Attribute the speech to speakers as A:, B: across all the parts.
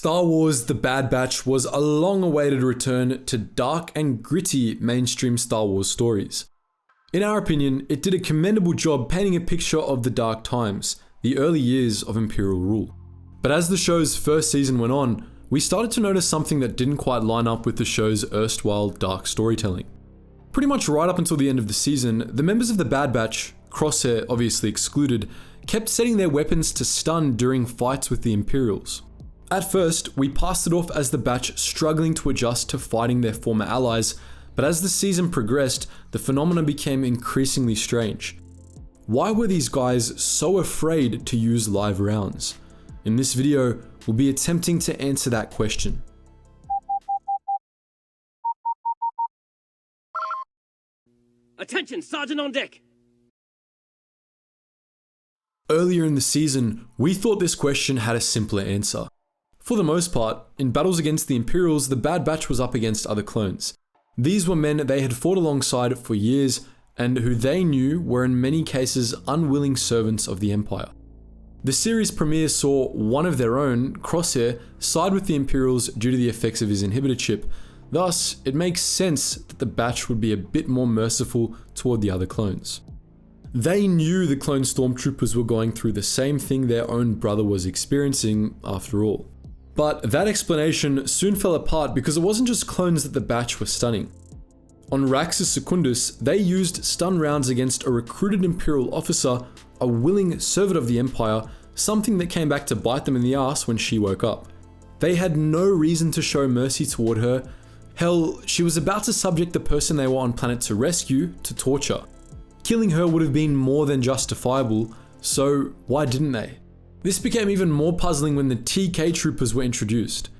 A: Star Wars: The Bad Batch was a long-awaited return to dark and gritty mainstream Star Wars stories. In our opinion, it did a commendable job painting a picture of the dark times, the early years of Imperial rule. But as the show's first season went on, we started to notice something that didn't quite line up with the show's erstwhile dark storytelling. Pretty much right up until the end of the season, the members of the Bad Batch, Crosshair obviously excluded, kept setting their weapons to stun during fights with the Imperials. At first, we passed it off as the Batch struggling to adjust to fighting their former allies, but as the season progressed, the phenomenon became increasingly strange. Why were these guys so afraid to use live rounds? In this video, we'll be attempting to answer that question.
B: Attention, Sergeant on deck!
A: Earlier in the season, we thought this question had a simpler answer. For the most part, in battles against the Imperials, the Bad Batch was up against other clones. These were men they had fought alongside for years, and who they knew were in many cases unwilling servants of the Empire. The series premiere saw one of their own, Crosshair, side with the Imperials due to the effects of his inhibitor chip. Thus, it makes sense that the Batch would be a bit more merciful toward the other clones. They knew the clone stormtroopers were going through the same thing their own brother was experiencing, after all. But that explanation soon fell apart because it wasn't just clones that the Batch were stunning. On Raxus Secundus, they used stun rounds against a recruited Imperial officer, a willing servant of the Empire, something that came back to bite them in the ass when she woke up. They had no reason to show mercy toward her. Hell, she was about to subject the person they were on planet to rescue to torture. Killing her would have been more than justifiable, so why didn't they? This became even more puzzling when the TK troopers were introduced.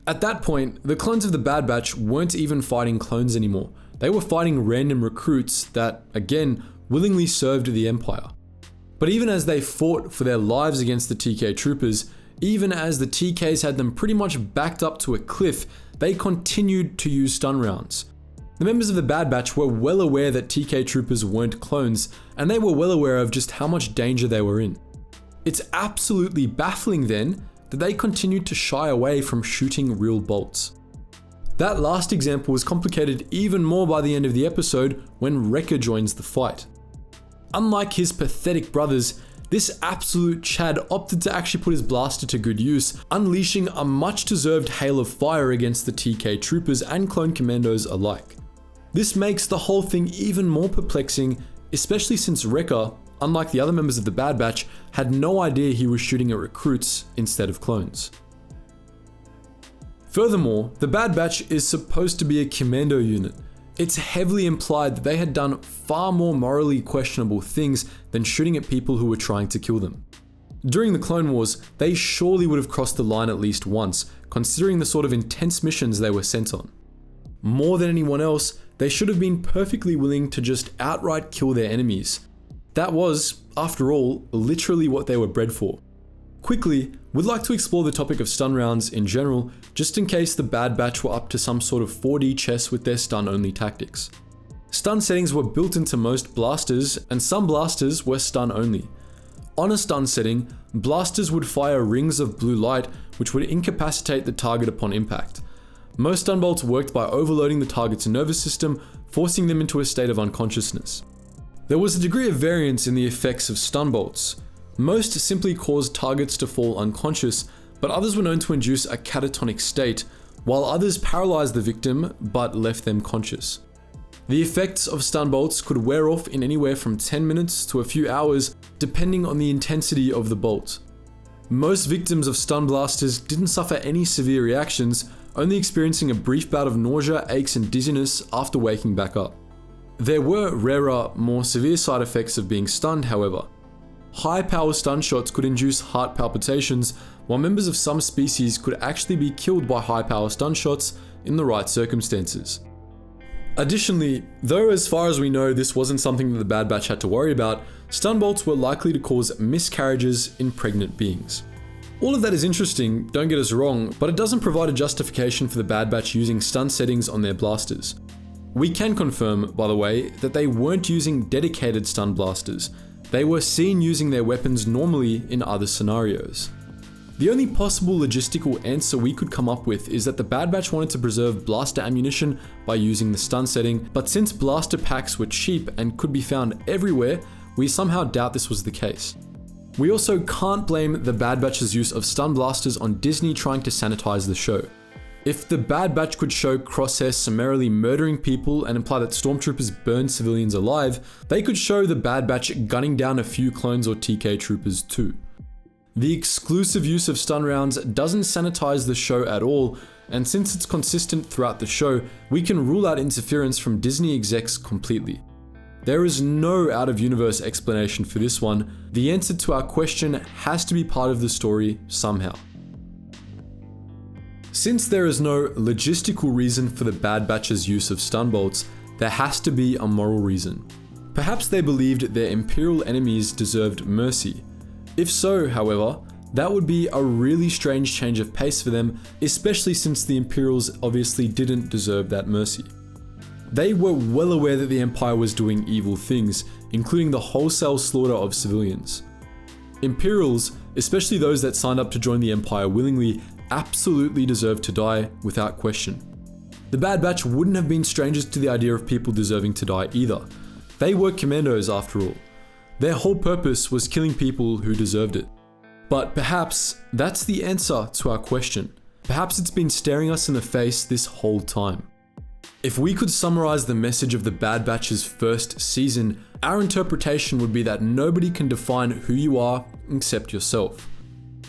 A: At that point, the clones of the Bad Batch weren't even fighting clones anymore. They were fighting random recruits that, again, willingly served the Empire. But even as they fought for their lives against the TK troopers, even as the TKs had them pretty much backed up to a cliff, they continued to use stun rounds. The members of the Bad Batch were well aware that TK troopers weren't clones, and they were well aware of just how much danger they were in. It's absolutely baffling then that they continued to shy away from shooting real bolts. That last example was complicated even more by the end of the episode when Wrecker joins the fight. Unlike his pathetic brothers, this absolute Chad opted to actually put his blaster to good use, unleashing a much-deserved hail of fire against the TK troopers and clone commandos alike. This makes the whole thing even more perplexing, especially since Wrecker, unlike the other members of the Bad Batch, had no idea he was shooting at recruits instead of clones. Furthermore, the Bad Batch is supposed to be a commando unit. It's heavily implied that they had done far more morally questionable things than shooting at people who were trying to kill them. During the Clone Wars, they surely would have crossed the line at least once, considering the sort of intense missions they were sent on. More than anyone else, they should have been perfectly willing to just outright kill their enemies. That was, after all, literally what they were bred for. Quickly, we'd like to explore the topic of stun rounds in general, just in case the Bad Batch were up to some sort of 4D chess with their stun-only tactics. Stun settings were built into most blasters, and some blasters were stun-only. On a stun setting, blasters would fire rings of blue light, which would incapacitate the target upon impact. Most stun bolts worked by overloading the target's nervous system, forcing them into a state of unconsciousness. There was a degree of variance in the effects of stun bolts. Most simply caused targets to fall unconscious, but others were known to induce a catatonic state, while others paralyzed the victim but left them conscious. The effects of stun bolts could wear off in anywhere from 10 minutes to a few hours, depending on the intensity of the bolt. Most victims of stun blasters didn't suffer any severe reactions, only experiencing a brief bout of nausea, aches, and dizziness after waking back up. There were rarer, more severe side effects of being stunned, however. High-power stun shots could induce heart palpitations, while members of some species could actually be killed by high-power stun shots in the right circumstances. Additionally, though as far as we know this wasn't something that the Bad Batch had to worry about, stun bolts were likely to cause miscarriages in pregnant beings. All of that is interesting, don't get us wrong, but it doesn't provide a justification for the Bad Batch using stun settings on their blasters. We can confirm, by the way, that they weren't using dedicated stun blasters. They were seen using their weapons normally in other scenarios. The only possible logistical answer we could come up with is that the Bad Batch wanted to preserve blaster ammunition by using the stun setting, but since blaster packs were cheap and could be found everywhere, we somehow doubt this was the case. We also can't blame the Bad Batch's use of stun blasters on Disney trying to sanitize the show. If the Bad Batch could show Crosshair summarily murdering people and imply that stormtroopers burned civilians alive, they could show the Bad Batch gunning down a few clones or TK troopers too. The exclusive use of stun rounds doesn't sanitize the show at all, and since it's consistent throughout the show, we can rule out interference from Disney execs completely. There is no out-of-universe explanation for this one. The answer to our question has to be part of the story somehow. Since there is no logistical reason for the Bad Batch's use of stun bolts, there has to be a moral reason. Perhaps they believed their Imperial enemies deserved mercy. If so, however, that would be a really strange change of pace for them, especially since the Imperials obviously didn't deserve that mercy. They were well aware that the Empire was doing evil things, including the wholesale slaughter of civilians. Imperials, especially those that signed up to join the Empire willingly, absolutely deserved to die without question. The Bad Batch wouldn't have been strangers to the idea of people deserving to die either. They were commandos after all. Their whole purpose was killing people who deserved it. But perhaps that's the answer to our question. Perhaps it's been staring us in the face this whole time. If we could summarize the message of the Bad Batch's first season, our interpretation would be that nobody can define who you are except yourself.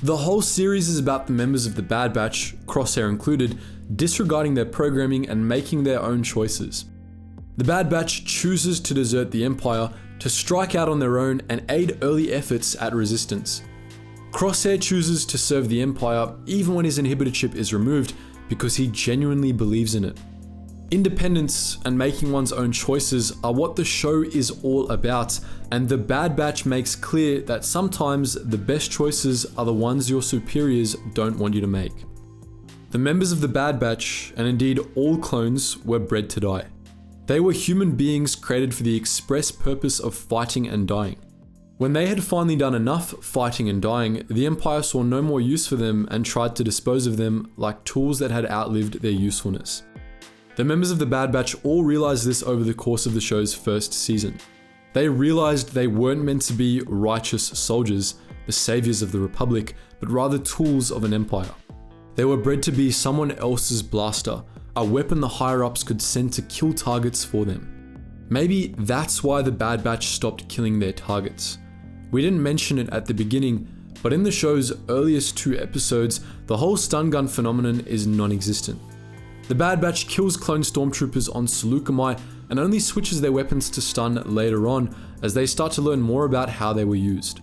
A: The whole series is about the members of the Bad Batch, Crosshair included, disregarding their programming and making their own choices. The Bad Batch chooses to desert the Empire, to strike out on their own and aid early efforts at resistance. Crosshair chooses to serve the Empire even when his inhibitor chip is removed because he genuinely believes in it. Independence and making one's own choices are what the show is all about, and the Bad Batch makes clear that sometimes the best choices are the ones your superiors don't want you to make. The members of the Bad Batch, and indeed all clones, were bred to die. They were human beings created for the express purpose of fighting and dying. When they had finally done enough fighting and dying, the Empire saw no more use for them and tried to dispose of them like tools that had outlived their usefulness. The members of the Bad Batch all realized this over the course of the show's first season. They realized they weren't meant to be righteous soldiers, the saviors of the Republic, but rather tools of an empire. They were bred to be someone else's blaster, a weapon the higher-ups could send to kill targets for them. Maybe that's why the Bad Batch stopped killing their targets. We didn't mention it at the beginning, but in the show's earliest 2 episodes, the whole stun gun phenomenon is non-existent. The Bad Batch kills clone stormtroopers on Seleucami and only switches their weapons to stun later on as they start to learn more about how they were used.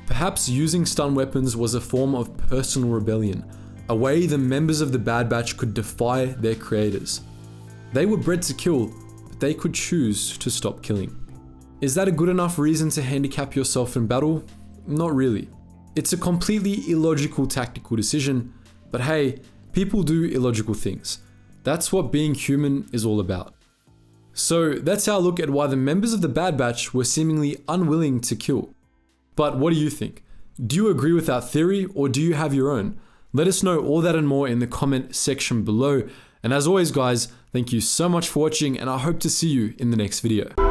A: Perhaps using stun weapons was a form of personal rebellion, a way the members of the Bad Batch could defy their creators. They were bred to kill, but they could choose to stop killing. Is that a good enough reason to handicap yourself in battle? Not really. It's a completely illogical tactical decision, but hey, people do illogical things. That's what being human is all about. So that's our look at why the members of the Bad Batch were seemingly unwilling to kill. But what do you think? Do you agree with our theory, or do you have your own? Let us know all that and more in the comment section below. And as always guys, thank you so much for watching, and I hope to see you in the next video.